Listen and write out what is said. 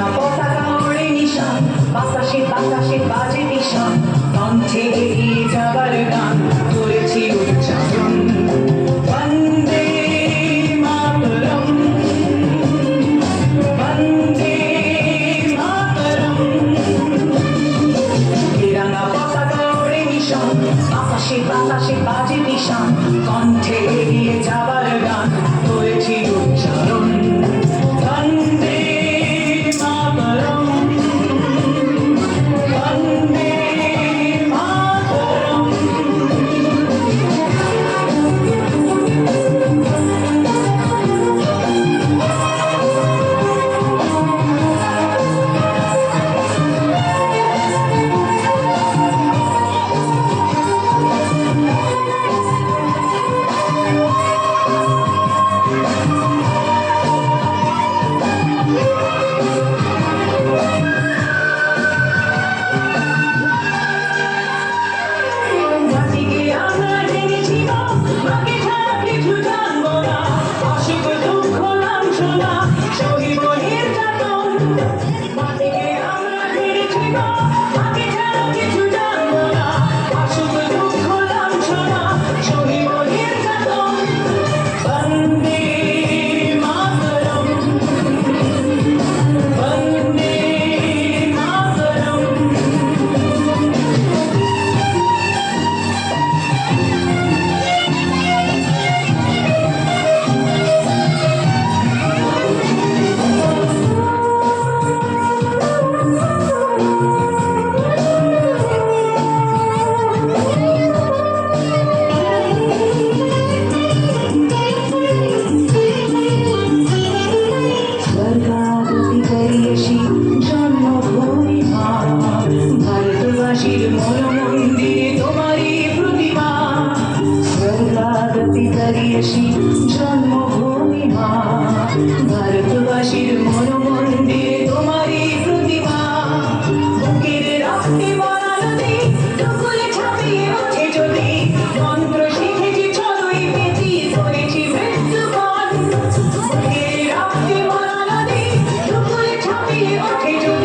তেরাঙ্গা পতাকা ওড়ে নিশান, বাতাসে বাতাসে বাজে নিশান, কণ্ঠে এগিয়ে যাবার গান করেছি উচ্চারণ। বন্দে মাতরম, বন্দে মাতরম। তেরাঙ্গা পতাকা ওড়ে নিশান, বাতাসে বাতাসে বাজে নিশান, কণ্ঠে এগিয়ে যাবার গান করেছি উচ্চারণ। বন্দে মাতরম, বন্দে মাতরম। জাতিকে আমরা জেনেছিল, মাকে ছাড়া কিছু জানবো না, অসুখ দুঃখ লাঞ্ছনা সহিব নির্যাতন। মাটিকে আমরা জেনেছিল, মাকে ছাড়া কিছু জানবো না, অসুখ দুঃখ লাঞ্ছনা সহিব নির্যাতন। বন্দে মাতরম, বন্দে মাতরম। স্বর্গাগতি করিয়েছি জন্মভূমি মা, ভারতবাসীর মন মন্দিরে তোমারই প্রতিমা। স্বর্গাগতি করিয়েছি জন্মভূমি মা, ভারতবাসীর মন মন্দিরে তোমারই প্রতিমা। বুকের রক্তে ভরা নদী, টুকুরে ছাপিয়ে ওঠে যদি, মন্ত্র শিখেছি ছড়ই পেঁচি করেছি মৃত্যুবরণ। বুকের রক্তে ভরা নদী, টুকুরে ছাপিয়ে ওঠে যদি,